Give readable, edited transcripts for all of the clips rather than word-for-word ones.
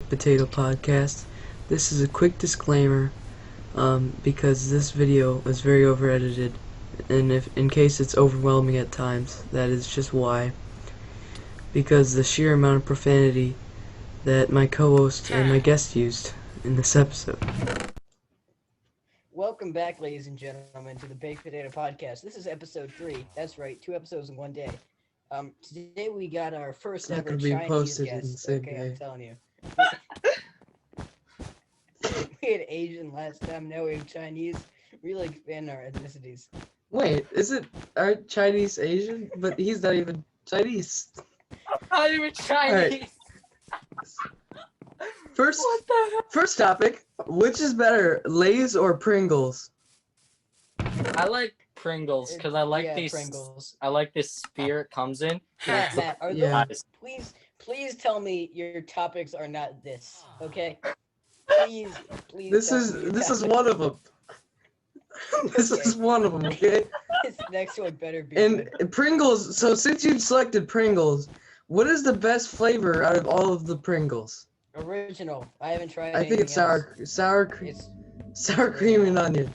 Baked Potato Podcast. This is a quick disclaimer, because this video is very over-edited, and if in case it's overwhelming at times, that is just why. Because the sheer amount of profanity that my co-host and my guest used in this episode. Welcome back, ladies and gentlemen, to the Baked Potato Podcast. This is episode 3. That's right, 2 episodes in one day. Today we got our first ever Chinese posted in the guest. same Okay, day. I'm telling you. We had Asian last time, now we have Chinese. Really expand our ethnicities. Wait, is it our Chinese Asian? But he's not even Chinese. Not even Chinese. First, What the hell? first topic: which is better, Lay's or Pringles? I like Pringles because I like these. Pringles. I like this spear it comes in. Matt, are Yeah. those, please tell me your topics are not this, okay? Please. This tell is me your this is topics. one of them. This is one of them, okay? This next one better be And good. Pringles. So since you've selected Pringles, what is the best flavor out of all of the Pringles? Original. I haven't tried I think it's It's sour cream and onion.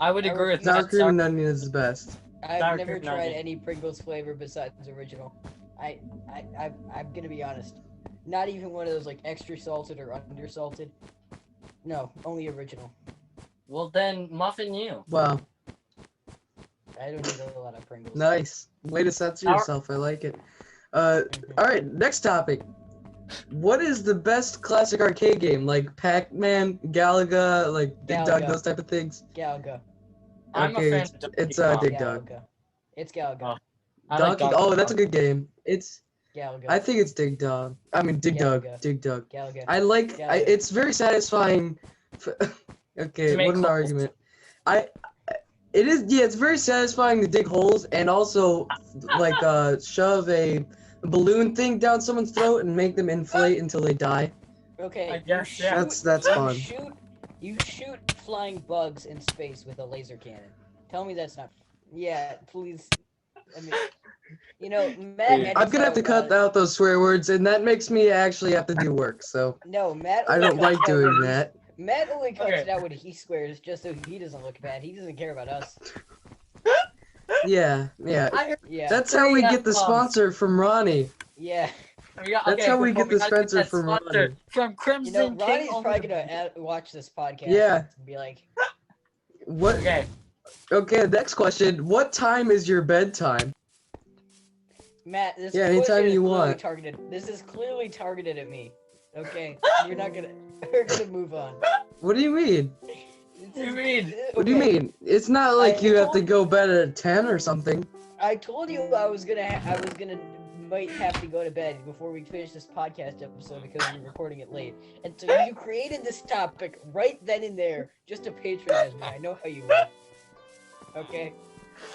I would agree with Sour that. cream and onion is the best. I've Sour never cream tried nugget. any Pringles flavor besides original. I'm gonna be honest. Not even one of those like extra salted or undersalted. No, only original. Well then, muffin you. Wow, I don't eat a lot of Pringles. nice. Way to censor Sour- yourself. I like it. Mhm. All right. Next topic. What is the best classic arcade game? Like Pac-Man, Galaga, like Dig Dug, Galaga. those type of things. Galaga. I'm Okay, a fan of it's, Donkey Dig Kong. Dug. Galaga. It's Galaga. Oh. I like Donkey. Oh, that's a good game. It's. Galaga. I think it's Dig Dug. I mean Dig Dug. Galaga. Dig Dug. Galaga. I like. Galaga. It's very satisfying. Okay, To make what an holes. argument. It is. Yeah, it's very satisfying to dig holes and also like shove a balloon thing down someone's throat and make them inflate until they die. Okay. I guess, you yeah. That's fun. You shoot flying bugs in space with a laser cannon. Tell me that's not. Yeah, please. I mean, you know, Matt. had I'm gonna have to talk cut about- out those swear words, and that makes me actually have to do work. So No, Matt. I only don't cuts like out doing when that. Matt only cuts Okay. it out when he swears, just so he doesn't look bad. He doesn't care about us. Yeah. I heard Yeah. That's how we get the Three sponsor from Ronnie. Yeah. we got, That's how we before get the gotta get sponsor that from sponsor Ronnie. from You Crimson know, King. Ronnie's over probably the- gonna watch this podcast. Yeah. And be like, What? Okay. Okay. Next question. What time is your bedtime? Matt, this Yeah, question anytime is you clearly want. targeted. This is clearly targeted at me. Okay, you're not gonna. We're gonna move on. What do you mean? This do you is- mean? What do you okay, mean? It's not like I you have to told- go bed at 10 or something. I told you I was gonna. Might have to go to bed before we finish this podcast episode because we're recording it late. And so you created this topic right then and there just to patronize me. I know how you are. Okay.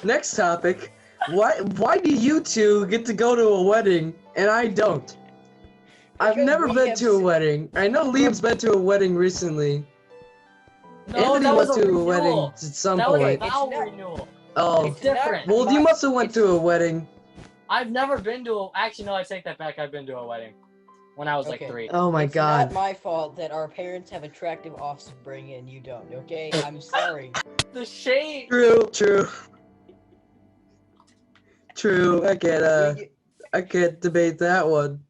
Next topic. Why do you two get to go to a wedding and I don't? I've Because never we been have to a s- wedding. I know Liam's been to a wedding recently. No, Anthony that went was a to a renewal. wedding at some That was a point. It's vow not- renewal. Oh, It's not different. well, you my- must have went it's- to a wedding. I've never been to a. Actually, no, I take that back. I've been to a wedding when I was Okay. like 3. Oh my It's god. not my fault that our parents have attractive offspring and you don't. Okay, I'm sorry. The shade. True. You- I can't debate that one.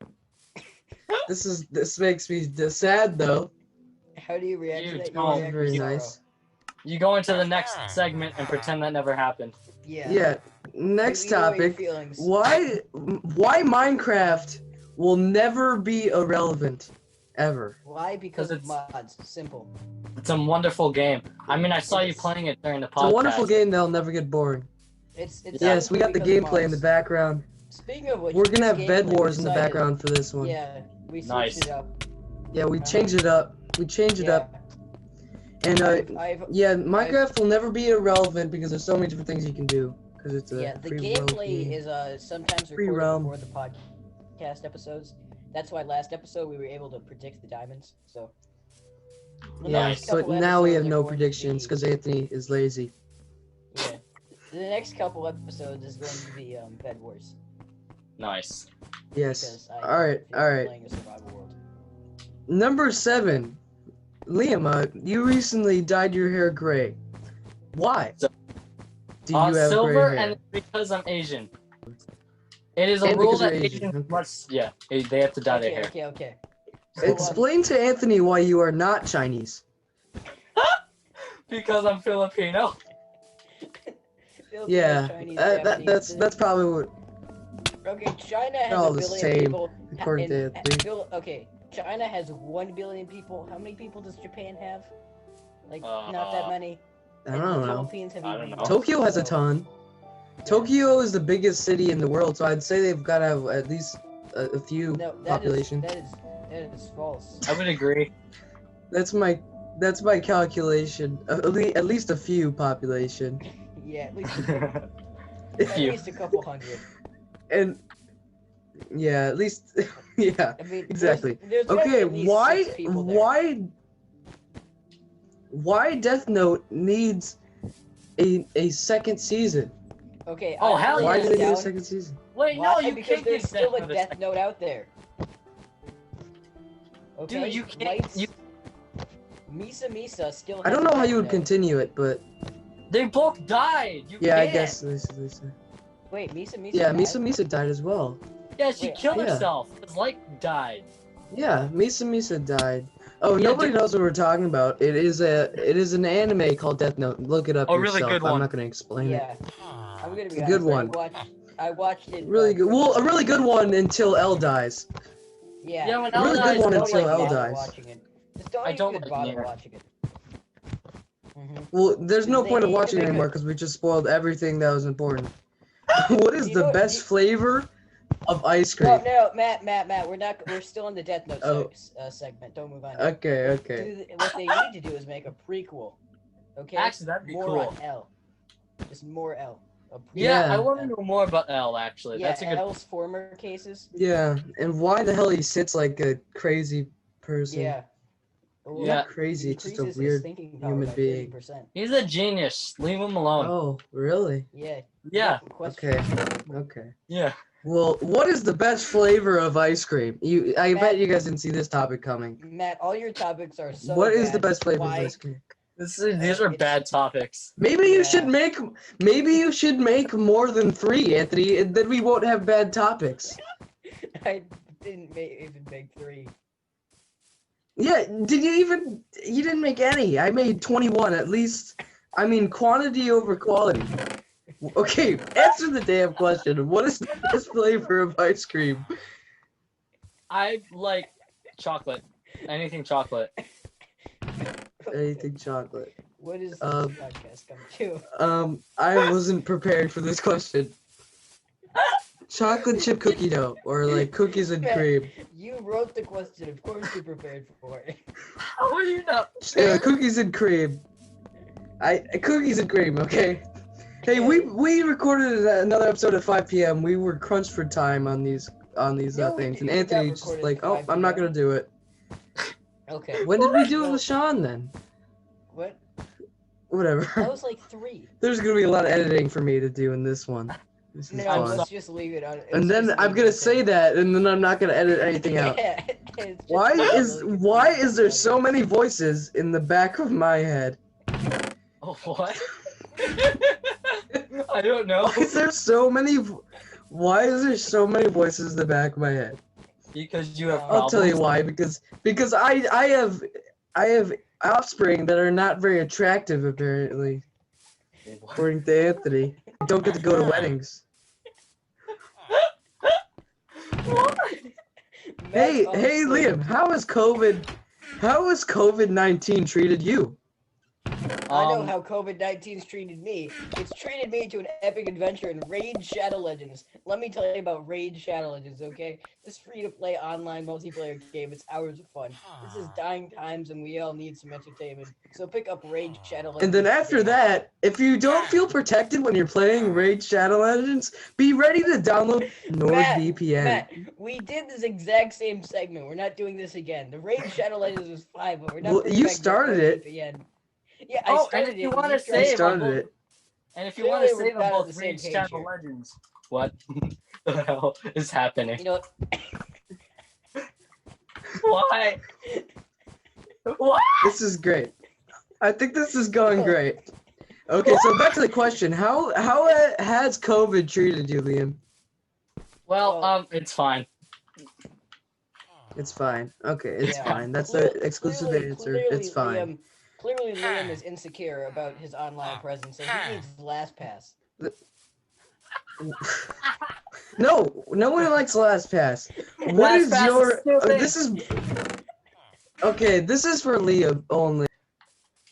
This makes me sad though. How do you react to You that? You don't. react Very with sorrow. nice. You go into the next segment and pretend that never happened. Yeah. Yeah. Next You know your topic. feelings. Why Minecraft will never be irrelevant ever? Why? Because of 'Cause mods. Simple. It's a wonderful game. I mean, I saw It you is. playing it during the podcast. It's a wonderful game that'll never get boring. It's Yes, we got the simply because of gameplay in the mods. background. Speaking of which, We're gonna have this Bed gameplay, we Wars in the decided- background for this one. Yeah, we switched Nice. it up. Yeah, we changed it up. We changed it Yeah. up. And I've yeah, Minecraft will never be irrelevant because there's so many different things you can do. Because it's a yeah, the free world gameplay game. is sometimes Free recorded roam. before the podcast episodes. That's why last episode we were able to predict the diamonds. So. The Yeah, next but couple now we have episodes are no going to predictions be- because Anthony is lazy. Yeah. The next couple episodes is going to be Bed Wars. Nice. Yes. Because I All right. feel All like right. playing a survival world. Number 7. Liam, you recently dyed your hair gray. Why? So- Do you have silver, gray hair? and because I'm Asian. It is a And rule because you're that Asian, Asians okay. must. Yeah, they have to dye their hair. Okay. So, Explain to Anthony why you are not Chinese. Because I'm Filipino. Filipino, Yeah, Chinese, Japanese, that's probably what. Okay, China has all a the billion same, people. according to Anthony. Okay, China has 1 billion people. How many people does Japan have? Like, not that Uh, many. I And don't the know. Philippines have I even don't know. less, Tokyo has a so- ton. Yeah. Tokyo is the biggest city in the world, so I'd say they've got to have at least a few No, population. that is false. I would agree. That's my calculation. At least a few population. Yeah, at least If you. a couple hundred. And yeah, at least yeah, I mean, exactly. There's gotta be Okay, at least 6 people there. why Death Note needs a second season? Okay. Oh, I'm hell laying Why yeah. do this they need a down. second season? Wait, Why? no, you Because can't there's give still a Death Note Death Note out there. Okay. Dude, you can't. Lights, You, Misa still. I has don't a know how Death you would Note. continue it, but they both died. You yeah, I can't. guess this. Wait, Misa. Yeah, died? Misa died as well. Yeah, she Wait, killed yeah. herself. His light died. Yeah, Misa died. Oh, Yeah, nobody dude. knows what we're talking about. It is an anime called Death Note. Look it up A really yourself. good I'm one. not gonna explain it. Yeah. I'm gonna be It's a good honest. one. I watched it. Really good. Well, a really good one until L dies. Yeah. Yeah, when A really L good dies, one don't until like L it. dies. Watching it. Just don't I don't even like bother neither. watching it. Well, there's no They point of need to watching it make a- anymore because we just spoiled everything that was important. What is You the know- best flavor of ice cream? No, Matt. We're still in the Death Note Oh. segment. Don't move on. Okay. What they need to do is make a prequel. Okay. Actually, that'd be more cool. on L. Just more L. A prequel. Yeah, I Yeah. want to know more about L. Actually, Yeah, that's a good. L's former cases. Yeah, and why the hell he sits like a crazy person? Yeah. Well, Yeah. Not crazy, it's just a increases his weird thinking power human by being. 30%. He's a genius. Leave him alone. Oh, really? Yeah. Yeah. Okay. Okay. Yeah. Well, what is the best flavor of ice cream? I Matt- bet you guys didn't see this topic coming. Matt, all your topics are so. What is the bad. best flavor Why? of ice cream? These are bad topics. Maybe you should Yeah. make more than 3, Anthony, and then we won't have bad topics. I didn't even make 3. Yeah, you didn't make any. I made 21 at least. I mean, quantity over quality. Okay, answer the damn question. What is the best flavor of ice cream? I like chocolate. Anything chocolate. Anything chocolate. What is this Um, podcast come to? I wasn't prepared for this question. Chocolate chip cookie dough, or like cookies and cream. You wrote the question. Of course you prepared for it. How are you not? Cookies and cream. Cookies and cream. Okay. Hey, we recorded another episode at 5 p.m. We were crunched for time on these No, we things, and didn't. We Anthony got just recorded like, at oh, 5 I'm not p.m. gonna do it. Okay. When did we do it Well, with Sean then? What? That Whatever. was like 3. There's gonna be a lot of editing for me to do in this one. This is No, fun. let's just leave it on. And then I'm gonna say that, and then I'm not gonna edit anything out. Yeah, it's just Why really is there so many voices in the back of my head? Oh, what? I don't know. Why is there so many voices in the back of my head? Because you have I'll problems. I'll tell you why. Because I have offspring that are not very attractive apparently, according to Anthony. I don't get to go to weddings. Hey, Liam, how has COVID-19 treated you? I know how COVID-19's treated me. It's treated me to an epic adventure in Raid Shadow Legends. Let me tell you about Raid Shadow Legends, okay? This free-to-play online multiplayer game. It's hours of fun. This is dying times, and we all need some entertainment. So pick up Raid Shadow Legends. And then after today. that, if you don't feel protected when you're playing Raid Shadow Legends, be ready to download NordVPN. Matt, we did this exact same segment. We're not doing this again. The Raid Shadow Legends was 5, but we're not. Well, bringing you back started it. NordVPN. Yeah, Oh, I and started if you it. want to tried I save, started it. and if you want to Clearly, save we're them not on both, the same read page Shadow here. Legends. What the hell is happening? You know, Why? What? This is great. I think this is going great. Okay, so back to the question. How has COVID treated you, Liam? Well, it's fine. It's fine. Okay, it's Yeah. fine. That's the exclusive answer. It's fine. Clearly, Liam is insecure about his online presence, and he needs LastPass. No, no one likes LastPass. What is LastPass your? is stupid. This is okay. This is for Liam only.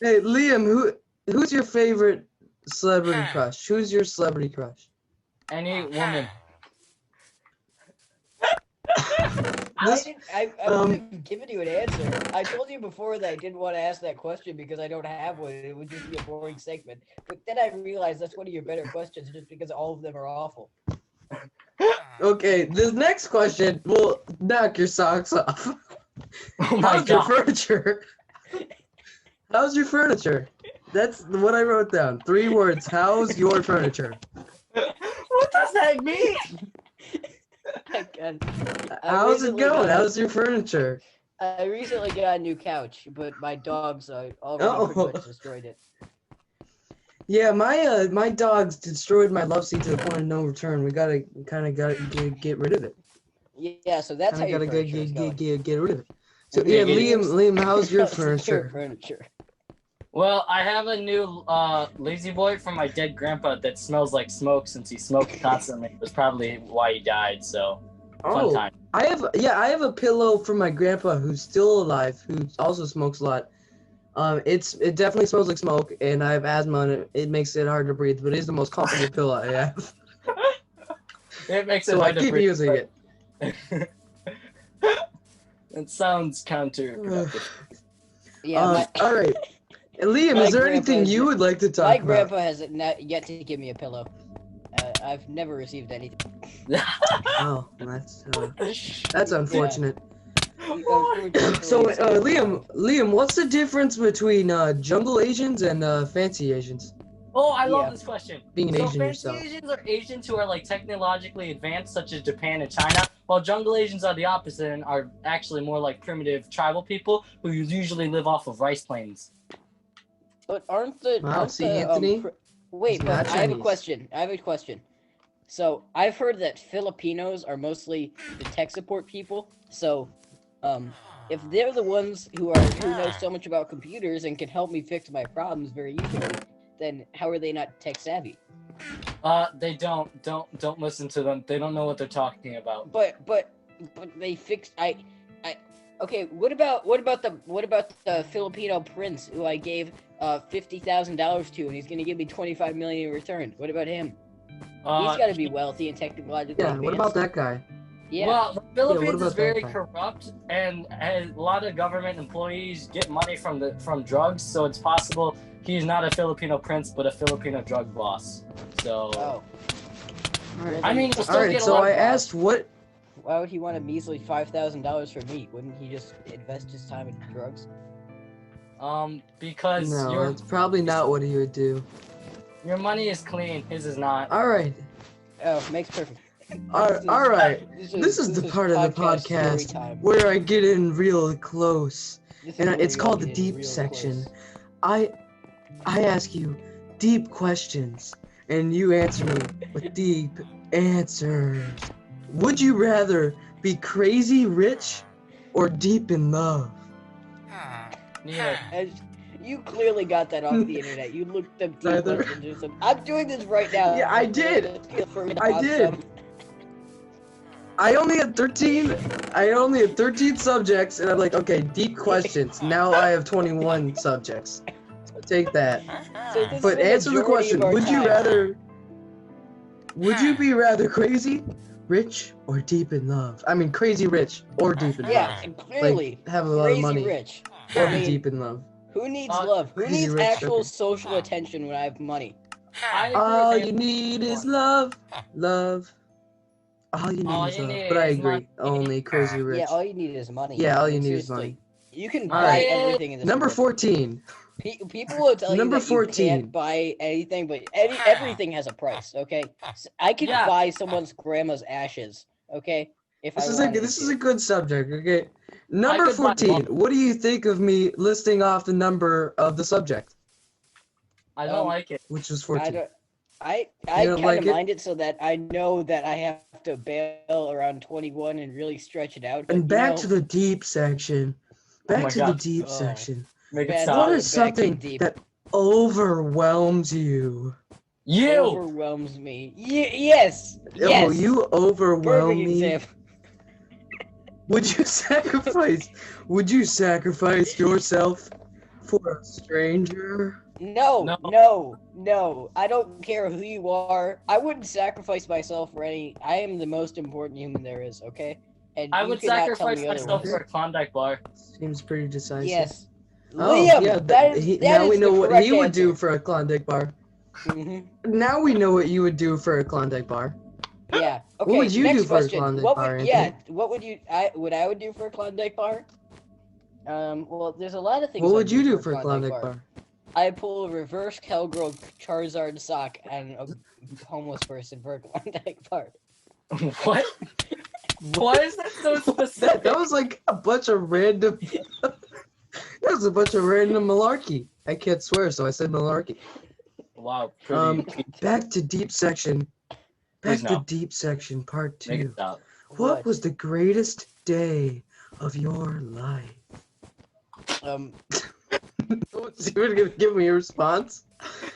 Hey, Liam, who's your favorite celebrity crush? Who's your celebrity crush? Any woman. I would have given you an answer. I told you before that I didn't want to ask that question because I don't have one. It would just be a boring segment. But then I realized that's one of your better questions just because all of them are awful. Okay, this next question will knock your socks off. Oh my How's your god. furniture? How's your furniture? That's what I wrote down. 3 words. How's your furniture? What does that mean? How's it going? How's your furniture? I recently got a new couch, but my dogs already pretty much destroyed it. Yeah, my dogs destroyed my love seat to the point of no return. We gotta get rid of it. Yeah, so that's how your Gotta furniture is going. get rid of it. So Okay, yeah, good. Liam, how's your How's your furniture? furniture? Well, I have a new lazy boy from my dead grandpa that smells like smoke since he smoked constantly. It was probably why he died, so fun time. I have a pillow from my grandpa who's still alive, who also smokes a lot. It definitely smells like smoke, and I have asthma, and it makes it hard to breathe. But it is the most comfortable pillow I have, It makes it so I hard to keep breathe. using it. It sounds counterproductive. Yeah, all right, Liam, my is there grandpa anything is- you would like to talk my about? grandpa has yet to give me a pillow. I've never received anything. Oh, that's unfortunate. Unfortunately, So, Liam, what's the difference between jungle Asians and fancy Asians? Oh, I love Yeah. this question. Being an So Asian fancy yourself. Asians are Asians who are like technologically advanced, such as Japan and China, while jungle Asians are the opposite and are actually more like primitive tribal people who usually live off of rice plains. But aren't the Wow, aren't see, the Anthony? wait, He's but not I have a Chinese. question. So I've heard that Filipinos are mostly the tech support people. So, if they're the ones who know so much about computers and can help me fix my problems very easily, then how are they not tech savvy? They don't listen to them. They don't know what they're talking about. But they fixed okay, what about the Filipino prince who I gave $50,000 to and he's gonna give me 25 million in return? What about him? He's gotta be wealthy and technologically Yeah, advanced. what about that guy? Yeah. Well, the Philippines about is very that guy? corrupt, and a lot of government employees get money from drugs. So it's possible he's not a Filipino prince, but a Filipino drug boss. So Oh. I mean, you'll still All right, get a so lot I of asked what. Why would he want a measly $5,000 from me? Wouldn't he just invest his time in drugs? because No, that's probably not what he would do. your money is clean, his is not. All right, Oh, makes perfect. all right. This is the part of the story podcast time. where I get in real close, This is and where it's we all called the get in deep real section. close. I ask you deep questions, and you answer me with deep answers. Would you rather be crazy rich or deep in love? Neither. You clearly got that off the internet. You looked up deep Neither. questions or something. I'm doing this right now. Yeah, I did. I did. I only had 13 subjects, and I'm like, okay, deep questions. Now I have 21 subjects. So take that. So this But is answer the question: Would you be rather crazy, rich, or deep in love? I mean, crazy rich or deep in Yeah, love. and clearly, Like, have a lot crazy of money rich. or I be mean, deep in love. who needs Uh, love? Who crazy needs rich, actual okay. social attention when I have money? I agree All with you Anthony. need is love, love. All you need All is you love. need But I is agree. money. Only crazy rich. Yeah, all you need is money. Yeah, all I mean, you need is seriously. money. You can All buy right. everything in this Number world. 14. People will tell Number you that 14. you can't buy anything, but everything has a price. Okay, I could Yeah. buy someone's grandma's ashes. Okay, if This I is wanted this to. is a good subject. Okay. Number could buy 14. What do you think of me listing off the number of the subject, I don't like it. which was I 14? don't. I You kind don't of like it? mind it so that I know that I have to bail around 21 and really stretch it out. But And back to the deep section. Oh Back my to the God. deep Oh. section. Make it Bad stop. What boy. is back in something deep. that overwhelms you? You! overwhelms me. Yes. Oh, Yes. you overwhelm Perfect me. example. Would you sacrifice? Would you sacrifice yourself for a stranger? No, No. no, no. I don't care who you are. I wouldn't sacrifice myself for any. I am the most important human there is. Okay. And I you would cannot tell sacrifice me myself otherwise. for a Klondike bar. Seems pretty decisive. Yes. Oh, Liam, yeah. that is Now we the know what correct he would do answer. for a Klondike bar. Mhm. Now we know what you would do for a Klondike bar. Yeah. Okay. What would you next do for a question. Klondike What bar, would? Yeah. Anthony? What would you? I would do for a Klondike bar. Well, there's a lot of things. What I'd would you do for a Klondike Klondike bar? I pull a reverse cowgirl Charizard sock on a homeless person for a Klondike bar. What? Why is that so specific? That was like a bunch of random. That was a bunch of random malarkey. I can't swear, so I said malarkey. Wow, pretty. Back to deep section. Back Please to no. deep section, part Make it 2. stop. What was the greatest day of your life? You were gonna give me a response?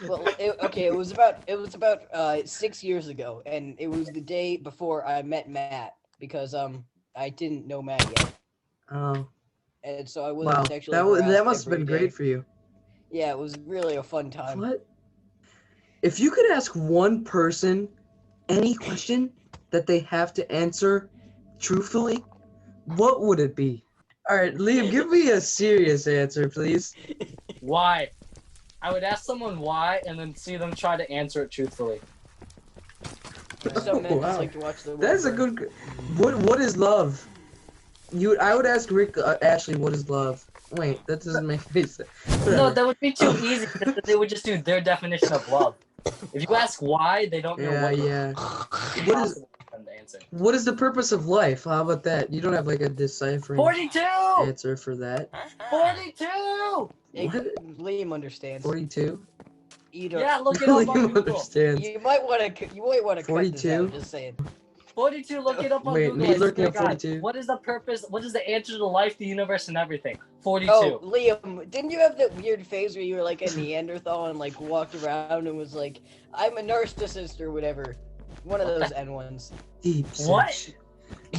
Well, it was about 6 years ago, and it was the day before I met Matt because I didn't know Matt yet, Oh, and so I wasn't wow. sexually That harassed must have every been great day. for you. Yeah, it was really a fun time. What? If you could ask one person any question that they have to answer truthfully, what would it be? All right, Liam, give me a serious answer, please. Why? I would ask someone why and then see them try to answer it truthfully. Some men Wow. just like to watch the world That's a burn. good. What is love? I would ask Rick Ashley, what is love? Wait, that doesn't make any sense. No, Whatever. that would be too easy because then they would just do their definition of love. If you ask why, they don't know what Yeah. it's What is impossible for them to answer. what is the purpose of life? How about that? You don't have like a deciphering 42! answer for that. 42! What? Liam understands. 42? You don't. Yeah, look it up on Liam Google. understands. You might want to cut this 42? out. Just saying. 42, look it up on Wait, Google. me I looking swear at to God. 42? What is the purpose? What is the answer to life, the universe, and everything? 42. Oh, Liam, didn't you have that weird phase where you were like a Neanderthal and like walked around and was like, I'm a narcissist or whatever? One of those N ones. Deep What? section.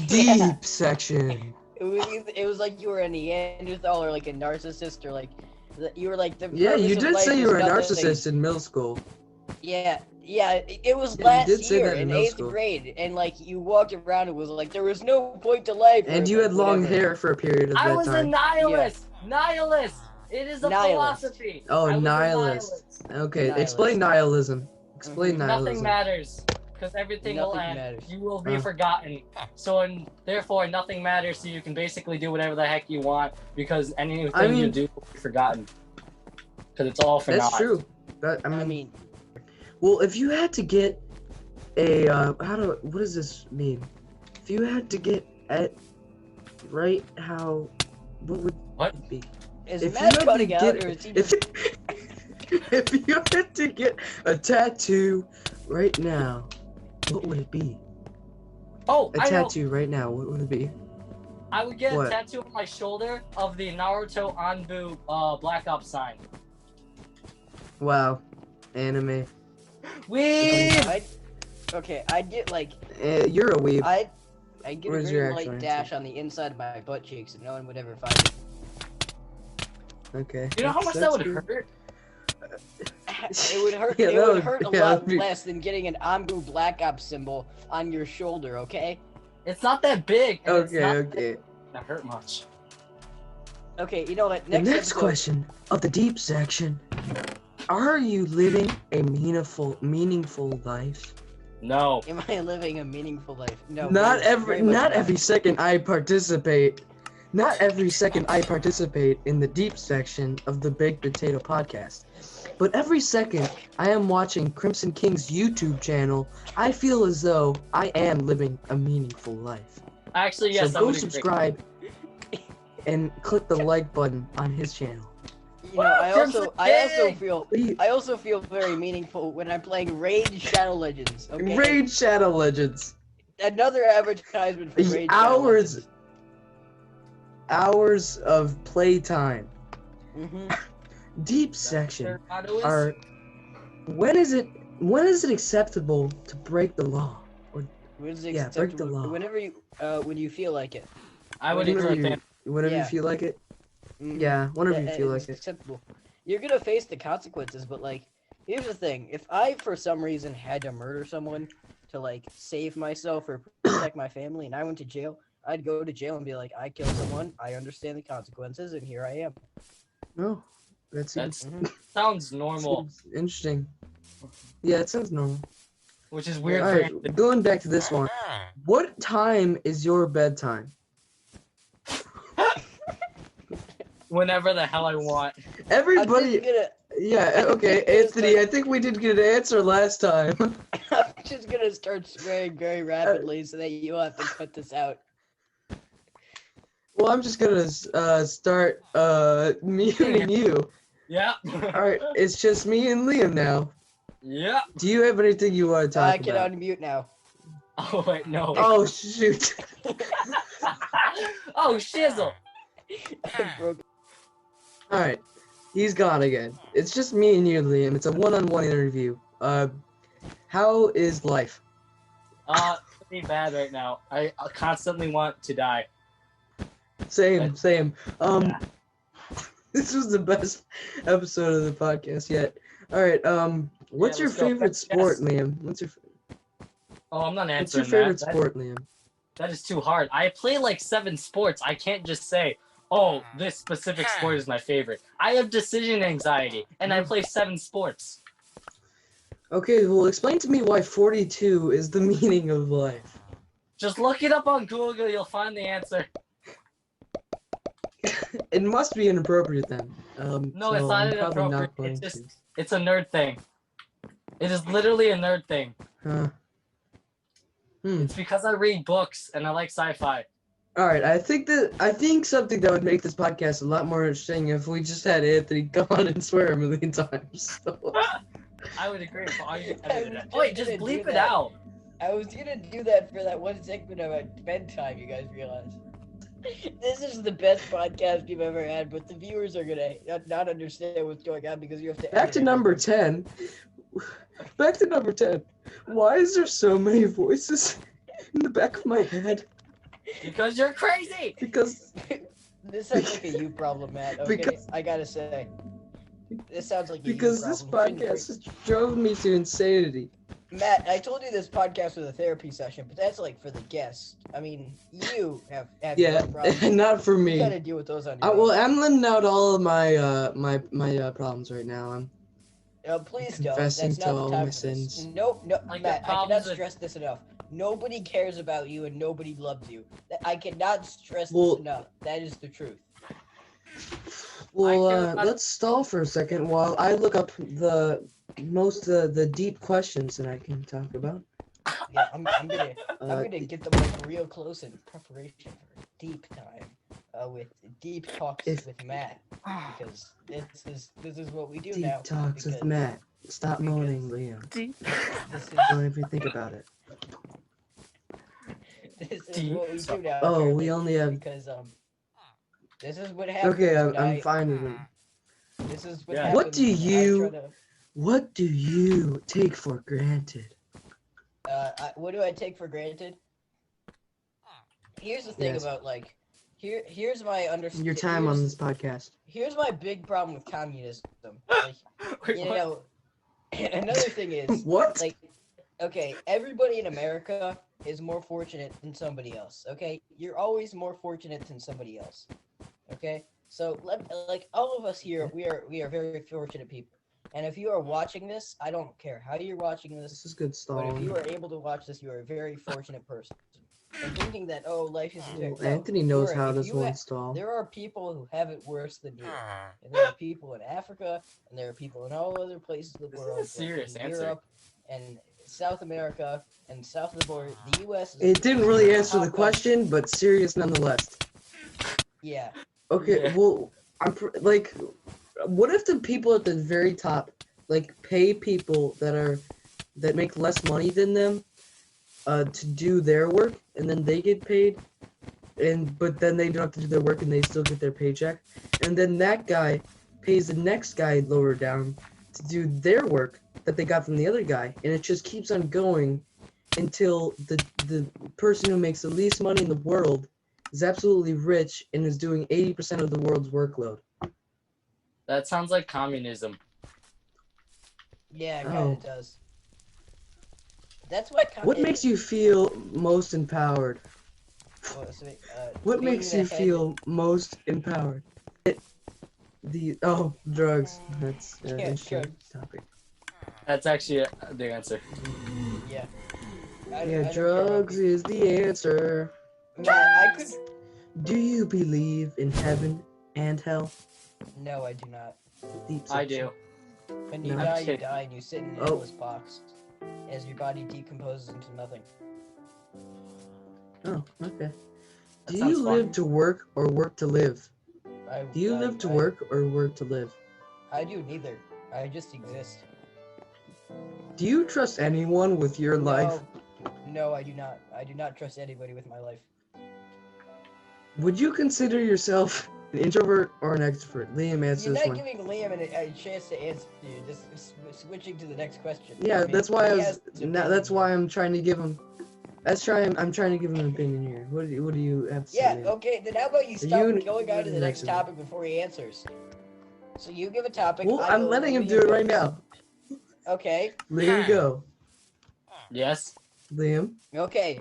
Deep section. It was like you were a Neanderthal or like a narcissist or like you were like the. Yeah, purpose you of did life say is you were a nothing. narcissist in middle school. Yeah, it was Yeah, you last did say year that in in middle 8th school. grade, and like you walked around and was like, there was no point to life. or, And you like, had long whatever. hair for a period of I that was a time. nihilist! Nihilist! It is a Nihilist. philosophy! Oh, I was a nihilist. Okay, Nihilist. explain nihilism. Explain Mhm. nihilism. Nothing matters. Because everything will Nothing end. matters. You will be Huh. forgotten. So, and therefore, nothing matters, so you can basically do whatever the heck you want, because anything I mean- you do will be forgotten. Because it's all for That's naught. true. That, I mean, well, if you had to get a what does this mean? If you had to get at right how, what would What? it be? is If you Matt had to cutting out get or is he if if you had to get a tattoo right now, what would it be? Oh, A I know. tattoo right now, what would it be? I would get What? a tattoo on my shoulder of the Naruto Anbu Black Ops sign. Wow, anime. Weeb! I'd get like You're a weeb. I'd get What a is your very actual light answer? dash on the inside of my butt cheeks and no one would ever find it. Okay. You know how much that That's would good. hurt? It would hurt. Yeah, It that would would- hurt a yeah, lot that'd be- less than getting an Anbu Black Ops symbol on your shoulder. Okay. It's not that big. And it's Okay, not okay. gonna hurt much. Okay. You know what? The next episode- question of the deep section: are you living a meaningful life? No. Am I living a meaningful life? No. Not very much not every second I participate. Not every second I participate in the deep section of the Baked Potato Podcast. But every second I am watching Crimson King's YouTube channel, I feel as though I am living a meaningful life. Actually, yes, so I go would agree. subscribe. and click the like button on his channel. You know, Please. I also feel very meaningful when I'm playing Raid Shadow Legends. Okay. Raid Shadow Legends. Another advertisement for The Raid Shadow Legends. Hours of playtime. Mm-hmm. Deep section Their motto is- are when is it acceptable to break the law? When is Yeah, break the acceptable? law. Whenever you, when you feel like it. I would Whenever agree with you, that. whenever you Yeah. feel like it. Mhm. Yeah, whenever you feel It's like it. acceptable. You're gonna face the consequences, but like, here's the thing: if I, for some reason, had to murder someone to like save myself or protect my family, and I went to jail, I'd go to jail and be like, I killed someone. I understand the consequences, and here I am. No, that That's seems, sounds normal, seems interesting. Yeah, it sounds normal. which is weird All for right, Anthony. going back to this one. What time is your bedtime? Whenever the hell I want. Everybody. I'm just gonna, Yeah. Okay, gonna Anthony. start- I think we did get an answer last time. I'm just gonna start swearing very rapidly so that you'll have to cut this out. Well, I'm just gonna start muting you. Yeah. All right, it's just me and Liam now. Yeah. Do you have anything you want to talk I can about? unmute now. Oh wait, no. Oh shoot! Oh shizzle. I broke. All right, he's gone again. It's just me and you, Liam. It's a one-on-one interview. How is life? Pretty bad right now. I constantly want to die. Same. This was the best episode of the podcast yet. All right, what's Yeah, your let's go. favorite sport, Yes. Liam? What's your Oh, I'm not What's your answering favorite that. sport, Liam? That is too hard. I play like 7 sports. I can't just say, oh, this specific sport is my favorite. I have decision anxiety, and I play 7 sports. Okay, well, explain to me why 42 is the meaning of life. Just look it up on Google. You'll find the answer. It must be inappropriate then. No, so it's not I'm probably inappropriate. not going It's just, it's a nerd thing. It is literally a nerd thing. to. Huh. It's because I read books and I like sci-fi. All right, I think something that would make this podcast a lot more interesting if we just had Anthony come on and swear a million times. So. I would agree. But I was edited it. just Wait, just gonna do bleep it that. out. I was gonna do that for that one segment about bedtime. You guys realize? This is the best podcast you've ever had, but the viewers are gonna not understand what's going on because you have to. Back edit to number everything. 10. Back to number 10. Why is there so many voices in the back of my head? Because you're crazy. Because This sounds like a you problem, Matt. Okay, Because- I gotta say, this sounds like a because you this problem. podcast has drove me to insanity. Matt, I told you this podcast was a therapy session, but that's like for the guests. I mean, you have Yeah, your own problems. not for You me. gotta deal with those on your Well, own. I'm letting out all of my my problems right now. Please don't. confessing That's to not all the time my for this. sins. Nope, no, Like, Matt, the I cannot problems with- stress this enough. Nobody cares about you and nobody loves you. I cannot stress Well- this enough. That is the truth. Well, I care about- let's stall for a second while I look up the deep questions that I can talk about. Yeah, I'm gonna Uh, get the mic real close in preparation for deep time, with deep talks If- with Matt, because this is what we do deep now. talks with because Matt. Stop moaning, Liam. This Don't even think about it. is Deep what we do now. Oh, apparently, we only have. because this is what happens. Okay, when I'm fine with it. This is what Yeah. happens. What do when I you- try to- What do you take for granted? what do I take for granted? Here's the thing Yes. about like, here's my understanding. Your time on this podcast. Here's my big problem with communism. Like, Wait, you what? know, another thing is What? like, okay, everybody in America is more fortunate than somebody else. Okay, you're always more fortunate than somebody else. Okay, so like all of us here, we are very fortunate people. And if you are watching this, I don't care how you're watching This this, is good but if stalling. you are able to watch this, you are a very fortunate person. And thinking that, oh, life is Well, fair. No, Anthony if knows you are- how if does you one ha- stall. There are people who have it worse than you. And there are people in Africa, and there are people in all other places of the This is a world. like serious in answer. Europe and South America and south of the border. The U.S. is It didn't really answer the top question, but serious nonetheless. Yeah. Okay, Yeah. well, like, what if the people at the very top like pay people that make less money than them to do their work, and then they get paid, but then they don't have to do their work and they still get their paycheck, and then that guy pays the next guy lower down to do their work that they got from the other guy, and it just keeps on going until the person who makes the least money in the world is absolutely rich and is doing 80% of the world's workload. That sounds like communism. Yeah, it kind Oh. of does. That's why. What makes you feel most empowered? What Being makes the you head. feel most empowered? Drugs. That's an Yeah, interesting drugs. topic. That's actually the answer. Yeah. Yeah, I don't care about drugs is the answer. Man, I could. Do you believe in heaven and hell? No, I do not. Deep I section. do. When No. you I'm die, you kidding. die, and you sit in an Oh. endless box as your body decomposes into nothing. Oh, okay. That Do sounds you fun. live to work or work to live? I, Do you I, live to I, work or work to live? I do neither. I just exist. Do you trust anyone with your life? No, I do not. I do not trust anybody with my life. Would you consider yourself an introvert or an extrovert? Liam, answer You're this not one. giving Liam a chance to answer. You're just switching to the next question. Yeah, I mean, that's why he has an opinion that's why here. I'm trying to give him. I'm trying to give him an opinion here. What do you have to say? Yeah. Liam? Okay. Then how about you Are stop you an going on to the introvert or next extrovert? topic before he answers? So you give a topic. Well, I I'm go, letting him Liam do it right goes. now. Okay. Liam, go. Yes. Liam, Okay.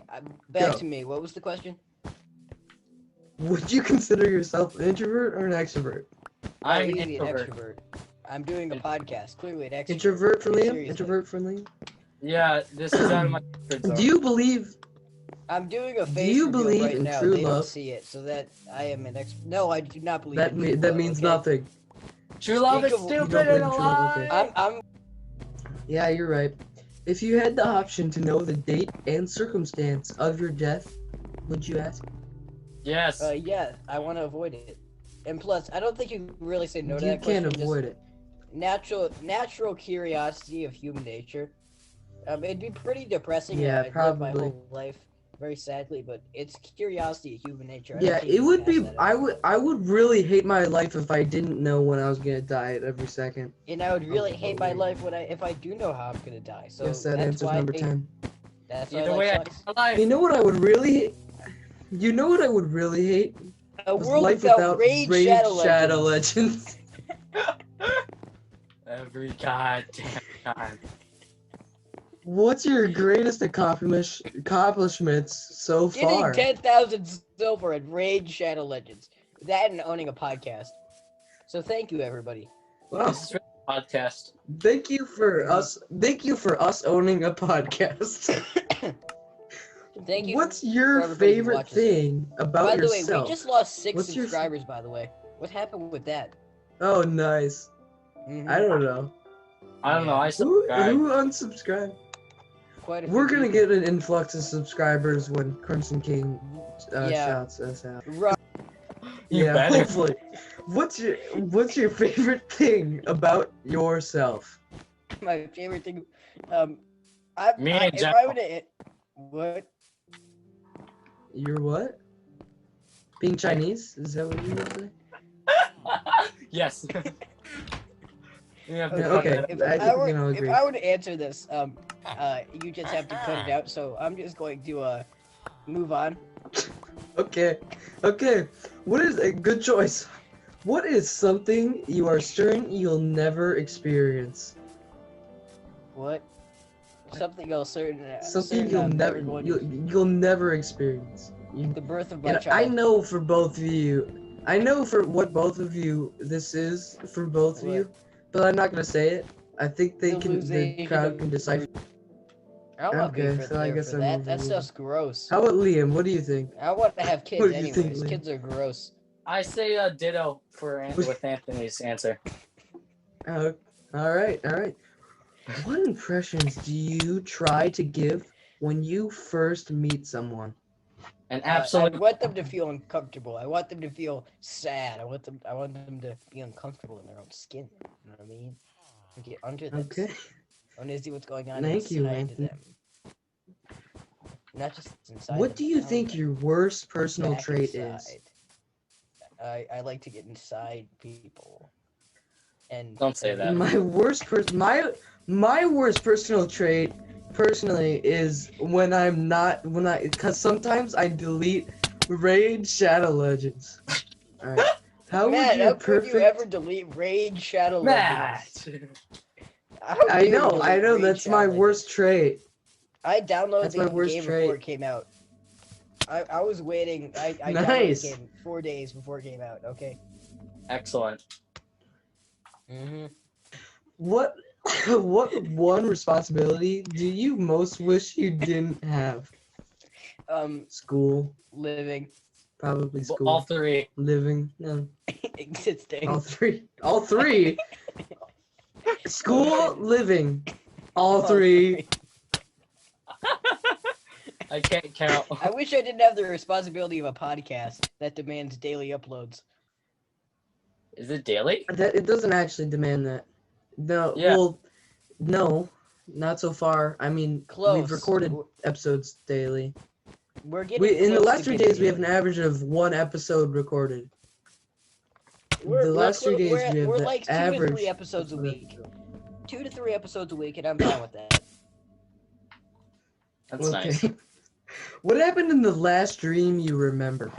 Back Go. to me. What was the question? would you consider yourself an introvert or an extrovert? I'm an Easy, introvert. an extrovert. I'm doing a podcast. Clearly, an extrovert. Introvert for Liam. Seriously. Introvert for Liam. Yeah, this is out of my comfort zone. Do you believe? I'm doing a Do face you reveal believe right in now. true They don't love? see it, so that I am an No, I do not believe That in true that love, means okay? nothing. True love Speak is of- You don't stupid believe and in a true love, okay? lie. I'm Yeah, you're right. If you had the option to know the date and circumstance of your death, would you ask? Yes. yeah, I want to avoid it. And plus, I don't think you can really say no to You that question. can't avoid it. Natural curiosity of human nature. It'd be pretty depressing. Yeah, I'd live my probably. whole life very sadly, but it's curiosity of human nature. I don't Yeah, think it you would can be. pass that up. I would really hate my life if I didn't know when I was gonna die at every second. And I would really hate my weird. life if I do know how I'm gonna die. So Yes, that that's answers why number 10. That's why Either life way, I sucks. hate my life. You know what I would really? You know what I would really hate? A Was world life without Raid Shadow Legends. Legends. Every goddamn time. What's your greatest accomplishments so Getting far? 10,000 silver in Raid Shadow Legends. That and owning a podcast. So thank you, everybody. Wow. This is really a podcast. Thank you for us. Thank you for us owning a podcast. Thank you. What's for your everybody who favorite watches it. thing about By the way, yourself? we just lost 6 What's your- subscribers, by the way. What happened with that? Oh, nice. Mhm. I don't know. I don't know. I Who subscribe. unsubscribed? Quite a few We're gonna people. get an influx of subscribers when Crimson King Yeah. shouts us out. You Yeah, better. hopefully. What's your favorite thing about yourself? My favorite thing. Me in if general. I were to. What? You're what? Being Chinese? Is that what you would say? Yes. You have to Yeah, cut okay. that out. If I think we can all agree. if I were to answer this, you just have to cut it out. So I'm just going to move on. Okay. What is a good choice? What is something you are certain you'll never experience? What? Something else certain. Something certain you'll I'm never going to. you'll never experience. The birth of my And child. I know for both of you. I know for what both of you this is for both of you, but I'm not gonna say it. I think the Hallucination crowd of- can decipher. I don't want to be Okay, for, so I there guess for I'm that. That overruling. stuff's gross. How about Liam? What do you think? I want to have kids What do you think, anyways. Liam? Kids are gross. I say ditto with Anthony's answer. Oh, all right. What impressions do you try to give when you first meet someone? An I absolute. want them to feel uncomfortable. I want them to feel sad. I want them to be uncomfortable in their own skin. You know what I mean? To get under this. Okay. I want to see what's going on Thank you, inside Anthony. them. Not just inside What them, do you around think them, your worst personal back trait is? inside. I like to get inside people. And Don't say that. My worst personal trait personally is when because sometimes I delete Raid Shadow Legends. All right. How Matt, would how your could you perfect? ever delete Raid Shadow Matt. Legends? How I dare you know, delete Raid that's Shadow my Legends? worst trait. I downloaded That's the my worst game before trait. it came out. I was waiting. I downloaded Nice. the game 4 days before it came out. Okay. Excellent. What what one responsibility do you most wish you didn't have? School, Living, probably school. All three. Living, no, existing. all three. School, living, all three. I can't count. I wish I didn't have the responsibility of a podcast that demands daily uploads. Is it daily? It doesn't actually demand that. No, Yeah. well, no, not so far. I mean, Close. we've recorded episodes daily. We're getting In the close last to 3 getting days, we have an daily. average of 1 episode recorded. We're last 3 days, we have we're the like 2 to average 3 episodes a of week. 2 to 3 episodes a week, and I'm fine with that. That's nice. What happened in the last dream you remember?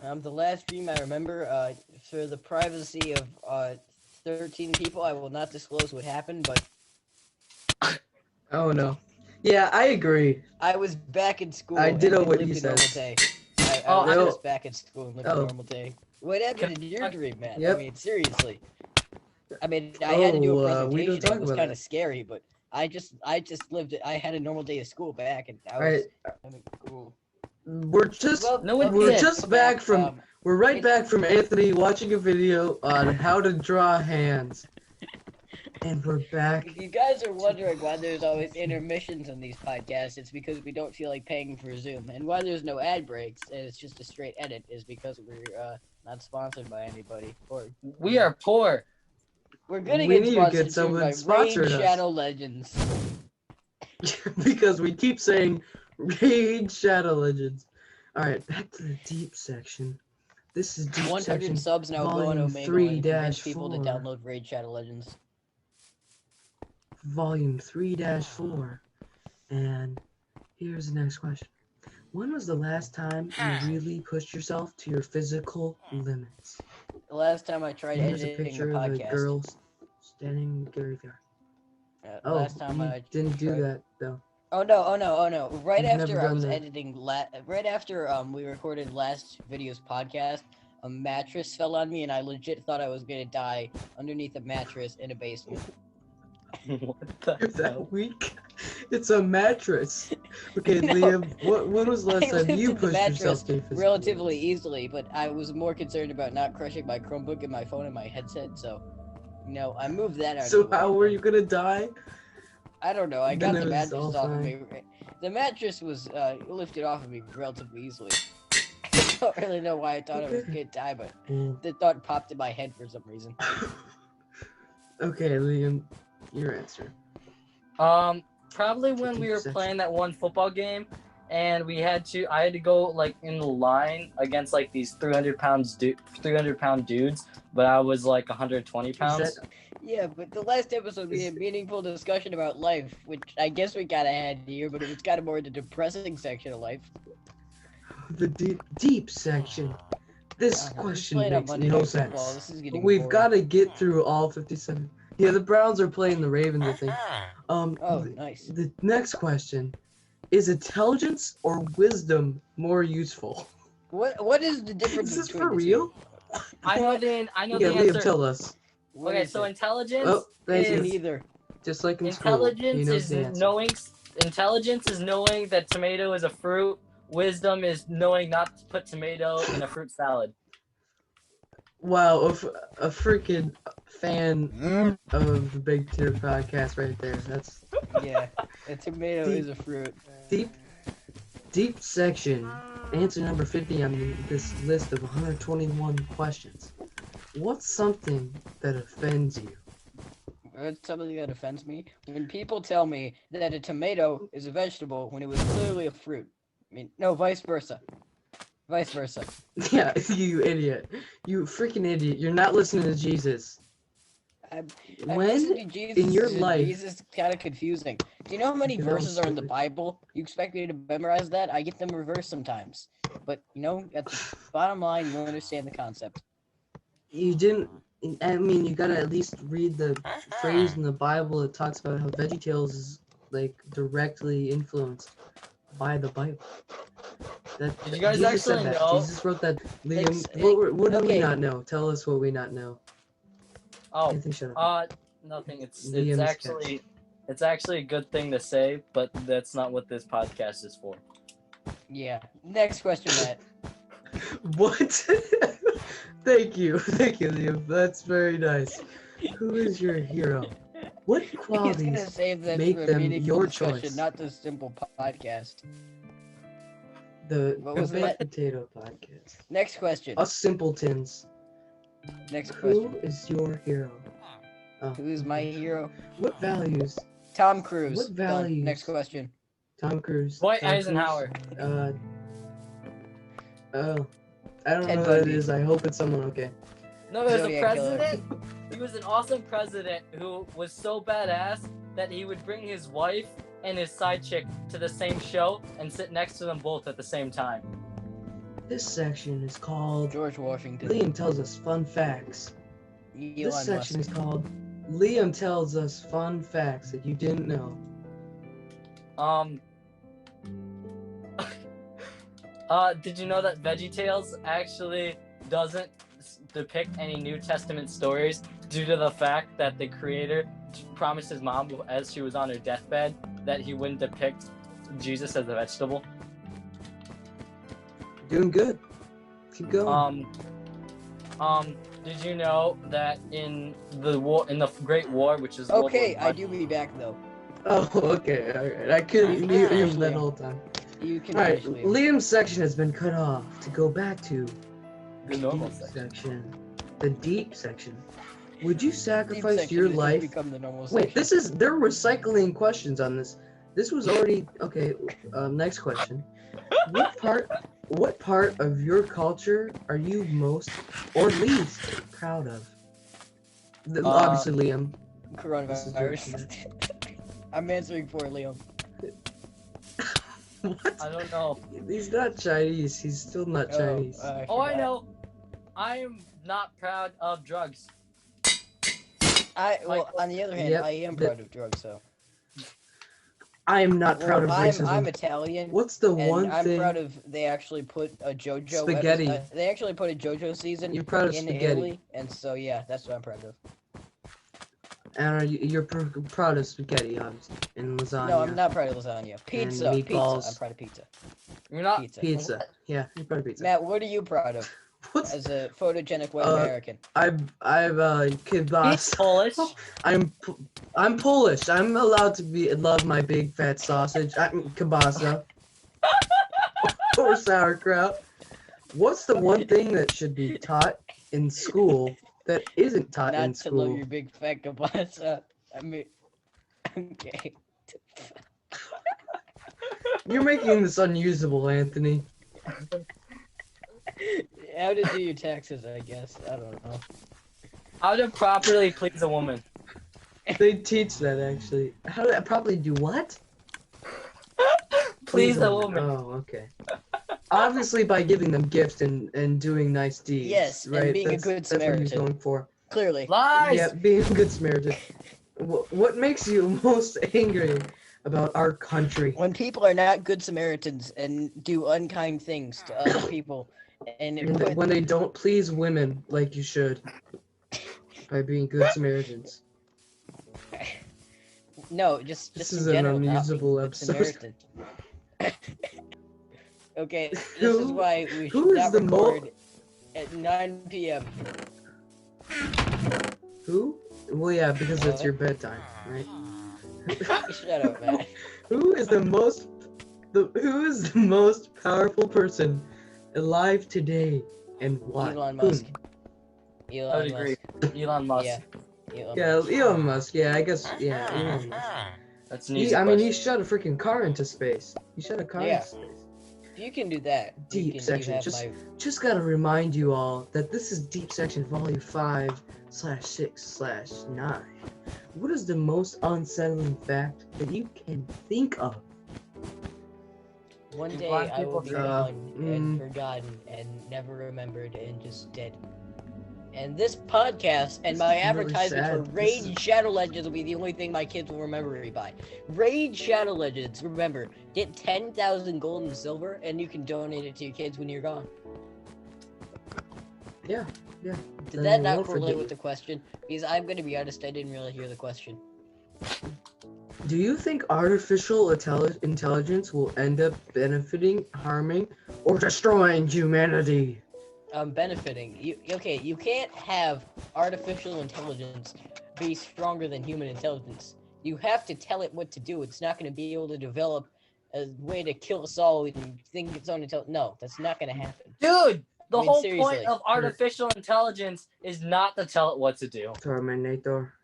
The last dream I remember, for the privacy of 13 people, I will not disclose what happened, but Oh no. Yeah, I agree. I was back in school. I did know and what lived you a said. normal day. I Oh, was I- just back in school and lived a Oh. normal day. What happened in your dream, Matt? Yep. I mean, seriously. I mean, I had to do a Oh, we don't presentation. talk It was about kind that. of scary, but I just lived it. I had a normal day of school back, and I was Alright, I mean, cool. we're just No, it we're didn't. just back from we're right it- back from Anthony watching a video on how to draw hands. And we're back. If you guys are wondering why there's always intermissions in these podcasts, it's because we don't feel like paying for Zoom. And why there's no ad breaks and it's just a straight edit is because we're not sponsored by anybody. Or We are poor. we're gonna We get need to sponsored get soon someone by sponsored Raid us. Shadow Legends. Because we keep saying Raid Shadow Legends. Alright, back to the deep section. This is deep 100 section. subs now go on volume Omegle and convince 3-4. people to download Raid Shadow Legends. Volume 3-4. And here's the next question. When was the last time you really pushed yourself to your physical limits? The last time I tried Here's a editing a picture of a podcast. girl standing in the graveyard. The last time you I didn't do tried- that though. Oh no! Right You've after never I done was that. editing, right after we recorded last video's podcast, a mattress fell on me, and I legit thought I was gonna die underneath a mattress in a basement. What the You're hell? that weak. It's a mattress. Okay, No. Liam, when was the last I time you lifted the pushed mattress yourself to your physical relatively limits? easily, but I was more concerned about not crushing my Chromebook and my phone and my headset, so I moved that out. So of the way, how were and- you gonna die? I don't know. I Then got it the was mattress all off of fine. me. The mattress was lifted off of me relatively easily. I don't really know why I thought I was Okay. gonna die, but Mm. the thought popped in my head for some reason. Okay, Liam, your answer. Probably when we were Section. playing that one football game, and I had to go like in the line against like these 300-pound dudes, but I was like 120 pounds. that- Yeah, but the last episode we had meaningful discussion about life, which I guess we gotta had here, but it was kind of more the depressing section of life. The deep section. This Uh-huh. question Playing up makes Monday no Night Football, sense. this is getting We've boring. got to get through all 57. Yeah, the Browns are playing the Ravens, I think. Oh, The, nice. the next question: is intelligence or wisdom more useful? What is the difference Is this between for the real? two? I know the Yeah, Liam, answer. tell us. What Okay, is so it? intelligence Oh, thank Me you. neither. Just like in school, he intelligence knows is the answer. knowing intelligence is knowing that tomato is a fruit. Wisdom is knowing not to put tomato in a fruit salad. Wow, a freaking fan of the Big Tier podcast right there. That's Yeah, a tomato Deep. is a fruit. deep. Deep section. Answer number 50 on this list of 121 questions. What's something that offends you? It's something that offends me. When people tell me that a tomato is a vegetable when it was clearly a fruit. I mean, no, vice versa. Vice versa. Yeah, you idiot. You freaking idiot. You're not listening to Jesus. I'm When listening to Jesus. in your life... Jesus is kind of confusing. Do you know how many You know, verses are in the stupid. Bible? You expect me to memorize that? I get them reversed sometimes. But, you know, at the bottom line, you understand the concept. You didn't... I mean, you gotta at least read the phrase in the Bible that talks about how VeggieTales is, like, directly influenced by the Bible. That Did you guys Jesus said actually that. know? Jesus wrote that. Liam, Like, what do we okay. not know? Tell us what we not know. Oh, Anthony, shut up. nothing. It's Liam's actually a good thing to say, but that's not what this podcast is for. Yeah. Next question, Matt. What? Thank you, Liam. That's very nice. Who is your hero? What He's qualities gonna save that make for a them meaningful your discussion, choice? not this simple podcast. The What was Baked that? Potato Podcast. Next question. Us simpletons. Next Who question. is your hero? Oh, Who's my hero? What values? Tom Cruise. What Done. values? Next question. Tom Cruise. Dwight Tom Eisenhower. Cruise. Oh, I don't Ted know who that Bundy. is. I hope it's someone okay. No, it was a Zodiac Killer. president. He was an awesome president who was so badass that he would bring his wife and his side chick to the same show and sit next to them both at the same time. This section is called George Washington. Liam Tells Us Fun Facts. This Elon section Musk. is called Liam Tells Us Fun Facts That You Didn't Know. Did you know that VeggieTales actually doesn't depict any New Testament stories due to the fact that the creator promised his mom as she was on her deathbed that he wouldn't depict Jesus as a vegetable? Doing good. Keep going. Did you know that in the Great War, which is World Okay, War I I, do be back though. Oh, okay. Alright. I couldn't You mute can him finish, that Liam. whole time. You can Alright, finish, Liam. Liam's section has been cut off to go back to the normal deep section. The deep section. Would you Deep sacrifice section your has life? become the normal Wait, section. they're recycling questions on this. This was already okay. Next question. What part of your culture are you most or least proud of? Obviously, Liam. Coronavirus. I'm answering for Liam. What? I don't know. He's not Chinese. He's still not Chinese. I Oh, I forgot. know. I am not proud of drugs. Well, on the other hand, Yep, I am proud of drugs, so. I am not proud of racism. I'm Italian. What's the And one I'm thing? proud of they actually put a JoJo Spaghetti. they actually put a JoJo season You're proud of in spaghetti. Italy, and so yeah, that's what I'm proud of. And you're proud of spaghetti, obviously, and lasagna. No, I'm not proud of lasagna. Pizza, pizza. meatballs. I'm proud of pizza. You're not. Pizza. Yeah, you're proud of pizza. Matt, what are you proud of What's as a photogenic white Uh, American? I'm He's kibas. Polish. I'm Polish. I'm allowed to love my big fat sausage. I'm kielbasa or sauerkraut. What's the one thing that should be taught in school that isn't taught in Not to love school? your big fat kielbasa. I mean, okay. You're making this unusable, Anthony. How to do your taxes, I guess. I don't know. How to properly please a woman. They teach that actually. How do I probably do what? Please a woman. Oh, okay. Obviously, by giving them gifts and doing nice deeds. Yes, and right? being a good That's what he's Samaritan. going for. Clearly. Lies. Yeah, being a good Samaritan. What makes you most angry about our country? When people are not good Samaritans and do unkind things to other people, and it put, When they don't please women like you should, by being good Samaritans. no, just This in is an general, not being unusable a good episode. Samaritan. Okay, this is Who- why we who should is not the record at 9 p.m. Who? Well, yeah, because it's your bedtime, right? Shut up, man. Who is the Who is the most powerful person alive today and why? Elon Boom. Musk. I would Elon agree. Musk. Elon Musk. Yeah. Yeah, Elon Musk. Yeah, I guess. Yeah, Elon Musk. That's an easy I mean, question. he shot a freaking car into space. He shot a car Yeah. into space. If you can do that, Deep you section. have Just, my. just gotta remind you all that this is Deep Section Volume 5/6/9. What is the most unsettling fact that you can think of? One You day blind I will people be say- gone and forgotten and never remembered and just dead. And this podcast and This my is really advertisement for sad. Raid Shadow Legends will be the only thing my kids will remember me by. Raid Shadow Legends. Remember, get 10,000 gold and silver, and you can donate it to your kids when you're gone. Yeah. Did Then that we not won't correlate forget with you. the question? Because I'm gonna be honest, I didn't really hear the question. Do you think artificial intelligence will end up benefiting, harming, or destroying humanity? Benefiting. You can't have artificial intelligence be stronger than human intelligence. You have to tell it what to do. It's not going to be able to develop a way to kill us all and think its own intelligence. No, that's not going to happen. Dude, the I mean, whole seriously. point of artificial intelligence is not to tell it what to do. Terminator.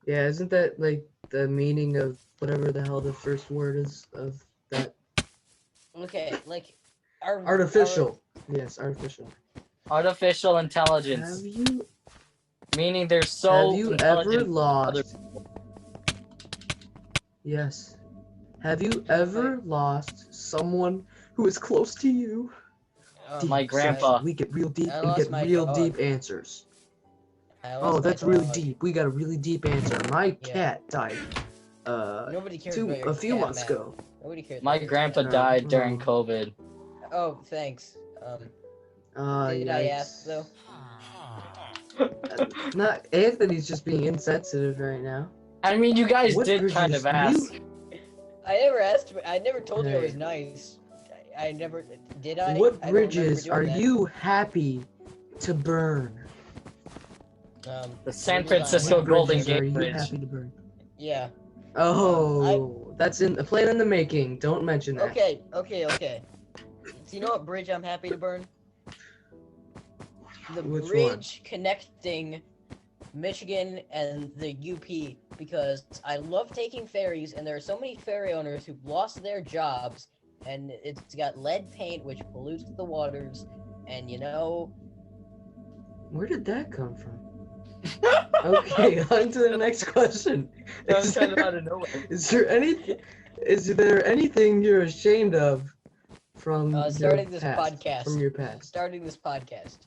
Yeah, isn't that like the meaning of whatever the hell the first word is of that? Okay, like Artificial. Yes, artificial. Artificial Have intelligence, you meaning they're have so you ever intelligent. lost? Yes. Have you ever lost someone who is close to you? My Deep grandpa. section. We get real deep I and lost get my real dog. deep answers. I lost Oh, my that's really dog. deep. We got a really deep answer. My Yeah. cat died. Nobody cares about your A few cat, months Matt. ago. Nobody cares. My about your grandpa cat. died during oh. COVID. Oh, thanks. Did I ask though? Not Anthony's just being insensitive right now. I mean, you guys What did kind bridges of ask. I never asked. I never told you I was Hey. nice. I never did. I. What I don't remember bridges doing are that. you happy to burn? The San Bridges on- Francisco What Golden bridges are Gate you Bridge. happy to burn? Yeah. Oh, that's in a plan in the making. Don't mention that. Okay. So you know what bridge I'm happy to burn? The Which one? bridge connecting Michigan and the UP, because I love taking ferries, and there are so many ferry owners who've lost their jobs, and it's got lead paint which pollutes the waters, and you know. Where did that come from? Okay, on to the next question. That was kind of out of nowhere. Is there anything you're ashamed of from your Starting this past? podcast. From your past. Starting this podcast.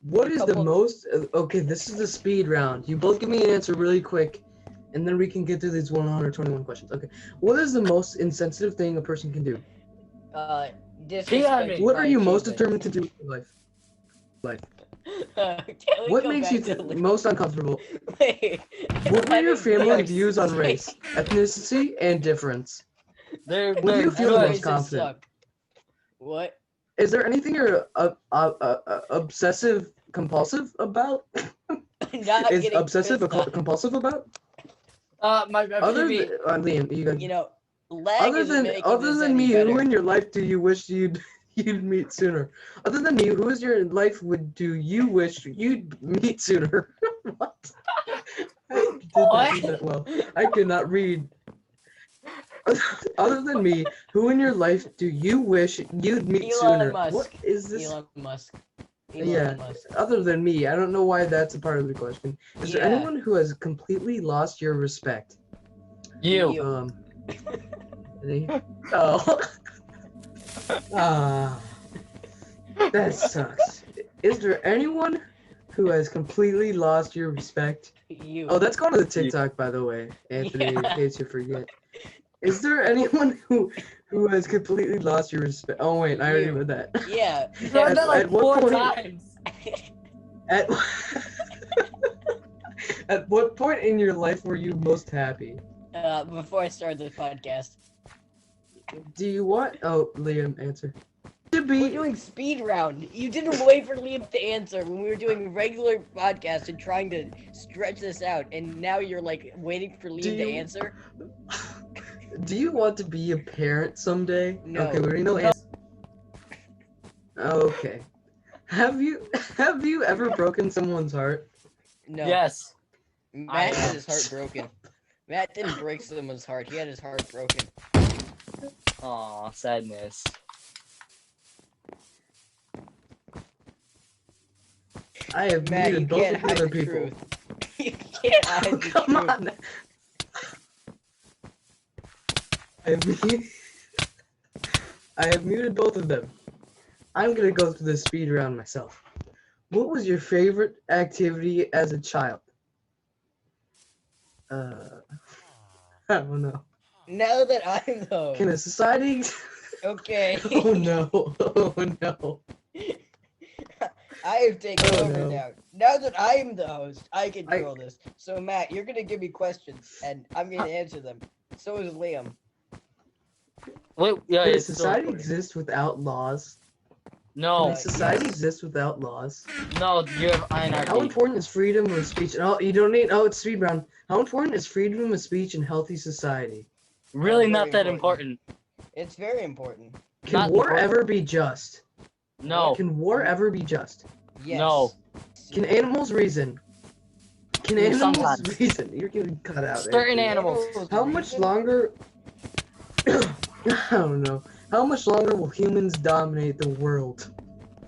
What A is the couple- most? Okay, this is the speed round. You both give me an answer really quick, and then we can get through these 121 questions. Okay. What is the most insensitive thing a person can do? Disrespect What are my you most achievement. determined to do in your life? Can we What go makes back you to the- most uncomfortable? Wait, What are your having family drugs views on is race, ethnicity, and difference? They're What do you feel the good. most confident? Suck. What? Is there anything you're obsessive compulsive about? Not Is getting obsessive pissed off. compulsive about? My Other PB. than Liam, you got. You know, lag isn't making this any me, better. who in your life do you wish you'd meet sooner? Other than me, who is your life do you wish you'd meet sooner? What? I did not read that well. I could not read. Other than me, who in your life do you wish you'd meet Elon sooner? Musk. What is this? Elon Musk. Yeah. Musk. Other than me, I don't know why that's a part of the question. Is there Yeah. anyone who has completely lost your respect? You. Any? Oh. Ah. That sucks. Is there anyone who has completely lost your respect? You. Oh, that's going to the TikTok, by the way, Anthony, in Yeah. case you forget. Is there anyone who has completely lost your respect? Oh wait, I already You. read that. Yeah. You heard that like at what 4 point- times. At at what point in your life were you most happy? Before I start this podcast, Do you want? Oh, Liam, answer. To we're be. doing speed round. You didn't wait for Liam to answer when we were doing regular podcast and trying to stretch this out, and now you're like waiting for Liam Do to you- answer. Do you want to be a parent someday? No. Okay, we already know. No. Okay. Have you ever broken someone's heart? No. Yes. Matt I had am. his heart broken. Matt didn't break someone's heart. He had his heart broken. Aw, sadness. I have Matt, you muted both can't of the hide other the people. truth. You can't hide Oh, the come truth. on. I have muted both of them. I'm gonna go through the speed round myself. What was your favorite activity as a child? I don't know. Now that I'm the Can a host. society? Okay. Oh no! Oh no! I have taken Oh, over no. now. Now that I'm the host, I control this. So Matt, you're gonna give me questions, and I'm gonna answer them. So is Liam. Wait, yeah, Can a it's still society recording. exist without laws? Can No, a society yes. exist without laws? no, you have How anarchy. important is freedom of speech? Oh, you don't need. Oh, it's speed round. How important is freedom of speech in healthy society? Really very not that important. important. It's very important. Can Not war important. ever be just? No. Can war ever be just? Yes. No. Can animals reason? Can animals Sometimes. reason? You're getting cut out. Certain Anthony. animals. How much reason? longer? I don't know. How much longer will humans dominate the world?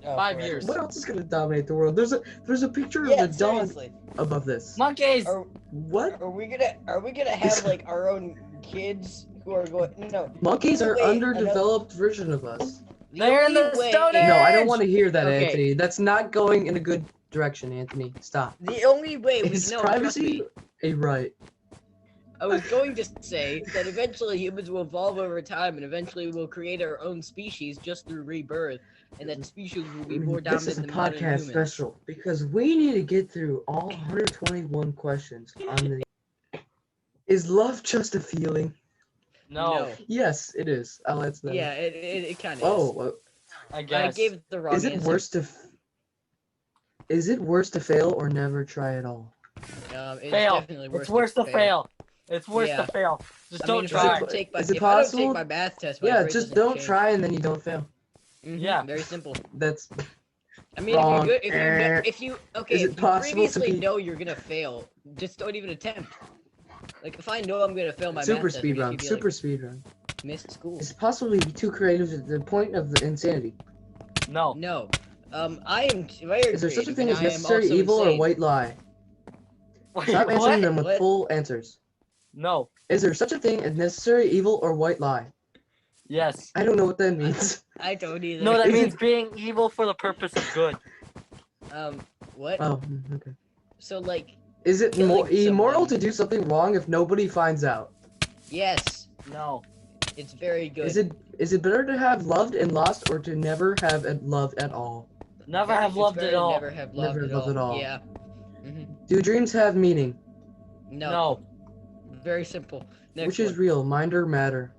Oh, 5 forever. years. What else is gonna dominate the world? There's a picture Yeah, of a dog seriously. above this. Monkeys. Are, What? are we gonna have like our own kids who are going? No. Monkeys the are only way underdeveloped version of us. They're in the Stone Age. No, I don't want to hear that, Okay. Anthony. That's not going in a good direction, Anthony. Stop. The only way we Is know. Trust privacy me. a right? I was going to say that eventually humans will evolve over time, and eventually we'll create our own species just through rebirth, and that species will be more This is dominant a than modern podcast humans. special because we need to get through all 121 questions on the. Is love just a feeling? No, Yes, it is. I'll answer that. Yeah, it kind of is. Oh, I I guess. gave the wrong is it answer. worse to? Is it worse to fail or never try at all? It's Fail. definitely worse. It's worse to fail. It's worse Yeah. to fail. Just I don't mean, if try. I don't take my, Is it if I don't possible? take my math test, my Yeah, grade just doesn't don't change. try and then you don't fail. Yeah. Very simple. That's I mean, Wrong. if you okay, Is it if you possible to previously be- know you're gonna fail, just don't even attempt. Like if I know I'm gonna fail my super math test, speed I'm run. just Super gonna speed run. be like, missed school. Is it possible to be too creative at the point of the insanity? No. No. I am very Is there such a creative, thing and as I am necessary also evil or insane. white lie? Wait, Stop answering what? them with What? full answers. No. Is there such a thing as necessary evil or white lie? Yes. I don't know what that means. I don't either. No, that Is means it- being evil for the purpose of good. What? Oh, okay. So like, Is it Killing immoral someone. to do something wrong if nobody finds out? yes, No. it's very good. Is it better to have loved and lost or to never have loved at all? Never have It's loved better at to all. Never have loved, Never at, loved all. at all. Yeah. hmm Do dreams have meaning? No. No. Very simple. Next Which is one. real, mind or matter?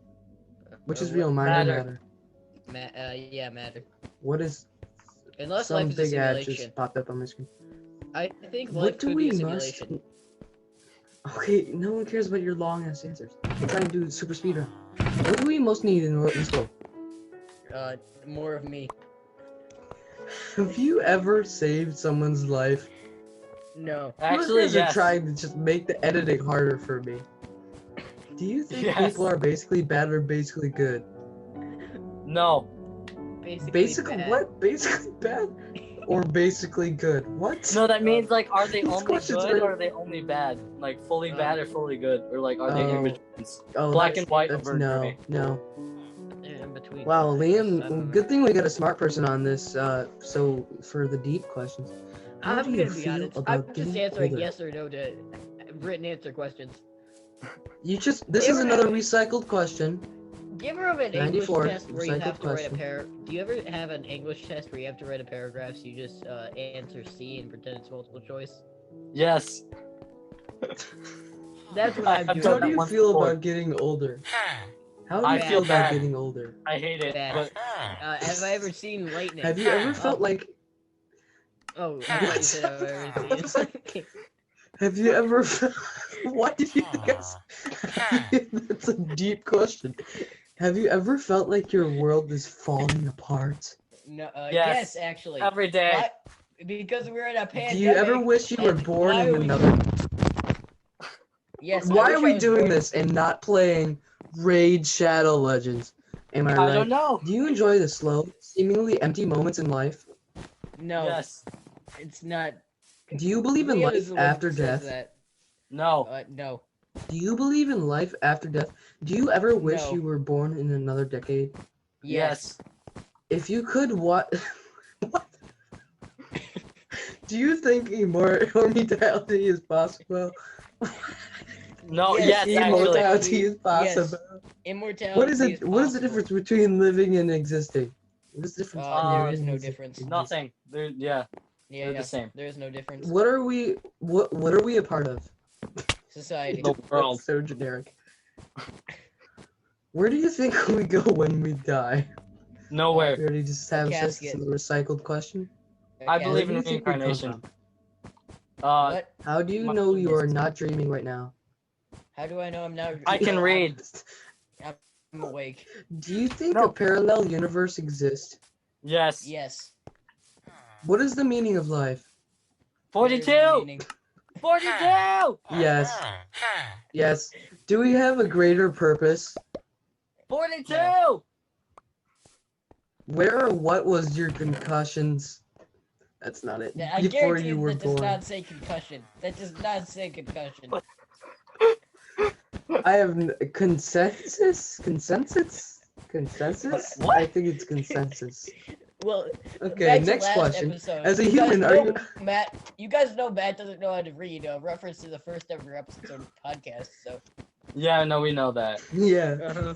Which is what? real, mind or Matter. matter? Yeah, matter. What is Unless some life is a big ad just simulation. popped up on my screen? I think What life do could be we a must? simulation. Okay, no one cares about your long ass answers. I'm trying to do super speed run. What do we most need in school? More of me. Have you ever saved someone's life? No. Actually, You guys are yes. trying to just make the editing harder for me. Do you think Yes. people are basically bad or basically good? No. Basically bad. What? Basically bad or basically good? What? No, that means like, are they These only questions good are- or are they only bad? Like fully bad or fully good, or like are they Oh. in between? Oh, Black that's- and white that's over no, me. no. They're in between. Wow, I guess. I don't Liam, know. good thing we got a smart person on this. So for the deep questions, how I'm do you gonna be feel honest. about I'm just getting answering older? yes or no to written answer questions. This You is ever another have- recycled question. Do you ever have an English 94, test where you have recycled to write a question. Do you ever have an English test where you have to write a paragraph? So you just answer C and pretend it's multiple choice. Yes. That's what I I'm have doing. How done do that you once feel before. about getting older? How do I you feel feel about bad. getting older? I hate it. Bad. But Have I ever seen lightning? Have you ever felt like? Oh, I thought you said I've ever seen. Have you ever? Why did you guys? That's a deep question. Have you ever felt like your world is falling apart? No, yes, Yes. actually. Every day. Why? Because we're in a pandemic. Do you ever wish you were and born why in would another? Yes, I Why wish are I we was doing born. this and not playing Raid Shadow Legends? Am I I right? don't know. Do you enjoy the slow, seemingly empty moments in life? No, Yes. it's not. Do you believe in Liam is life the one after that says death? that. No. No, Do you believe in life after death? Do you ever wish No. you were born in another decade? yes. If you could, what? What? Do you think immortality is possible? No. Yes, Yes, actually. Immortality is possible. Yes, immortality What is is it? What is the possible. difference between living and existing? What is the difference between There living is and no existing? difference. Nothing. Yeah. Yeah, They're the same. there is no difference. What are we? What are we a part of? Society. The world. That's so generic. Where do you think we go when we die? Nowhere. We already just have this casket. as a recycled question. I Okay. Where believe do in you think we come reincarnation. from? What? How do you My know you are goodness. not dreaming right now? How do I know I'm not? I can read. I'm awake. Do you think No. a parallel universe exists? Yes. Yes. What is the meaning of life? There is 42. no meaning. 42. Yes. Yes. Do we have a greater purpose? 42. No. Where or what was your concussions? That's not it. I Before guarantee you were that does born. not say concussion. That does not say concussion. I have consensus? Consensus? Consensus? What? I think it's consensus. Well, Okay, back to next last question. episode. As a You guys human, are know you... Matt? You guys know Matt doesn't know how to read. A reference to the first ever episode of the podcast. So Yeah, no, we know that. Yeah. Uh-huh.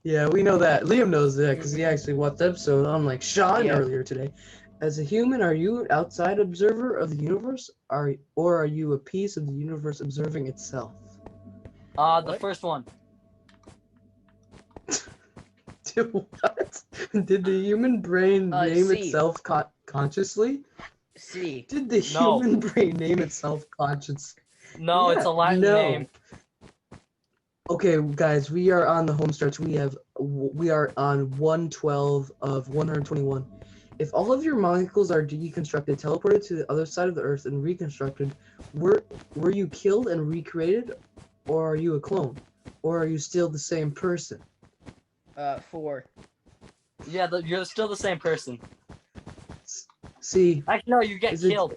Yeah, we know that. Liam knows that because he actually watched the episode, unlike Sean Yeah. earlier today. As a human, are you an outside observer of the universe, or are you a piece of the universe observing itself? The What? first one. What? Did the human brain name C. itself consciously? C. Did the No. human brain name itself conscious? No, it's a Latin no. name. Okay, guys, we are on the home stretch. We are on 112 of 121. If all of your molecules are deconstructed, teleported to the other side of the Earth, and reconstructed, were you killed and recreated, or are you a clone, or are you still the same person? 4. Yeah, you're still the same person. See, Actually, no, you get Is it- killed.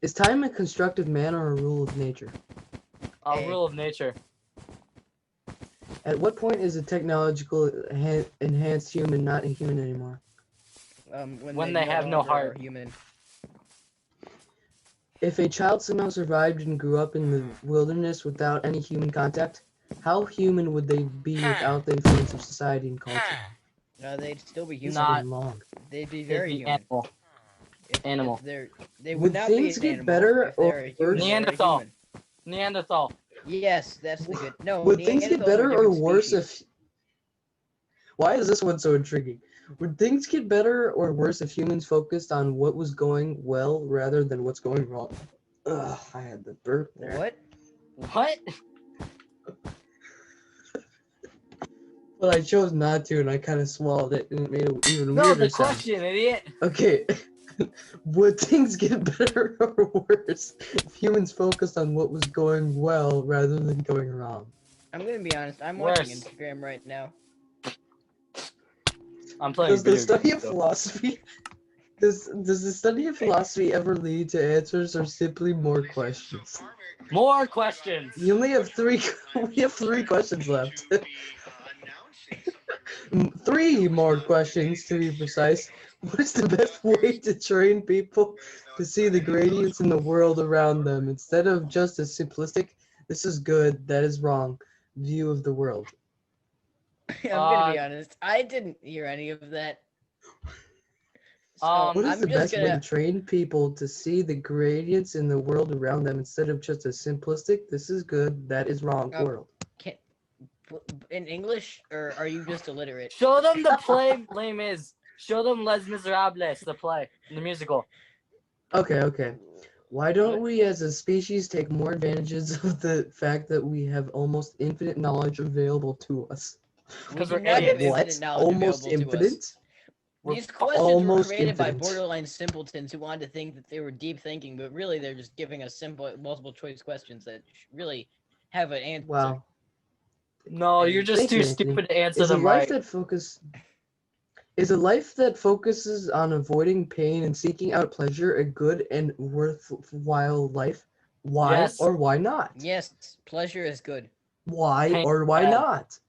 is time a constructed man or a rule of nature? A A. rule of nature. At what point is a technological enhanced human not a human anymore? When they have no longer are heart. Human. If a child somehow survived and grew up in the wilderness without any human contact, how human would they be without the influence of society and culture? They'd still be human. Not- long. They'd be It'd very be human. animal. If Animal. they Would would not be things an get animal better if they're or a human. worse? They're a Neanderthal. human. Neanderthal. Yes, that's the good. No, Would things get Neanderthals were a better or different worse species. if... Why is this one so intriguing? Would things get better or worse if humans focused on what was going well rather than what's going wrong? Ugh, I had the burp there. What? What? But I chose not to, and I kind of swallowed it, and it made an even No, weirder the sound. question, idiot. Okay, would things get better or worse if humans focused on what was going well rather than going wrong? I'm gonna be honest. I'm watching Worse. Instagram right now. I'm playing Does the video study games, of though. philosophy does the study of philosophy ever lead to answers or simply more questions? More questions. You only have three. We have 3 questions left. 3 more questions to be precise. What is the best way to train people to see the gradients in the world around them instead of just a simplistic "this is good, that is wrong" view of the world? I'm gonna be honest. I didn't hear any of that. So What is I'm the just best way gonna. to train people to see the gradients in the world around them instead of just a simplistic "this is good, that is wrong" world? In English, or are you just illiterate? Show them the play, Les Mis. Show them Les Miserables, the play, the musical. Okay. Why don't we as a species take more advantages of the fact that we have almost infinite knowledge available to us? We Because do we're not have idiots. What? infinite knowledge Almost available to us. infinite? These questions were almost created by infinite. borderline simpletons who wanted to think that they were deep thinking, but really they're just giving us simple multiple choice questions that really have an answer. Wow. No, you're just Thank too you, Anthony. stupid to answer Is a them life right. is a life that focuses on avoiding pain and seeking out pleasure a good and worthwhile life? Why Yes. or why not? Yes, pleasure is good. Why Pain or is why bad. not?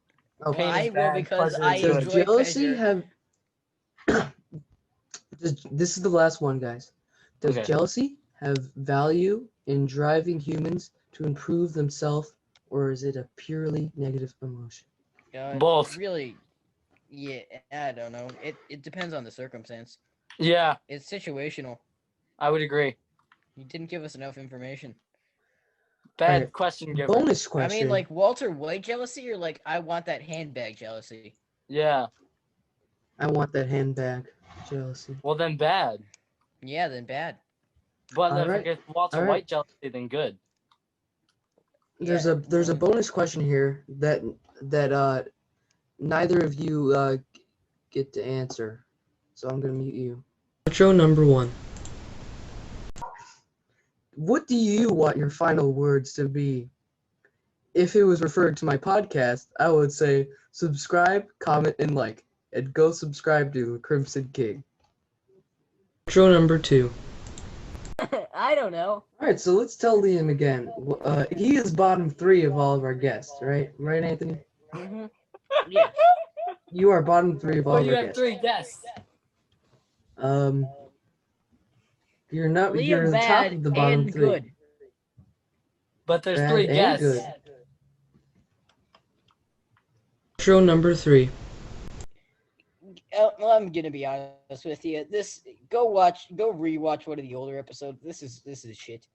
Okay. Pain is Why? Well, bad. because Pleasure I is good. Does enjoy jealousy pleasure. have this is the last one, guys. Does Okay. jealousy have value in driving humans to improve themselves, or is it a purely negative emotion? Both. Really, yeah, I don't know. It depends on the circumstance. Yeah, It's situational. I would agree. You didn't give us enough information. Bad Alright, question giver. bonus I question. mean, like Walter White jealousy, or like I want that handbag jealousy. Yeah. I want that handbag jealousy. Well, then bad. Yeah, then bad. But All if right. it's Walter All right. White jealousy, then good. There's Yeah, a bonus question here that neither of you get to answer, so I'm gonna mute you. Intro number 1. What do you want your final words to be? If it was referred to my podcast, I would say subscribe, comment, and like, and go subscribe to Crimson King. Intro number 2. I don't know. Alright, so let's tell Liam again. He is bottom 3 of all of our guests, right? Right, Anthony? Mm-hmm. Yeah. You are bottom 3 of all Well, of you our have guests. 3 guests. You're not. You're Liam the top bad of the bottom and 3. good. But there's Bad 3 and guests. good. Intro number 3. Well, I'm gonna be honest with you. Go rewatch one of the older episodes. This is shit.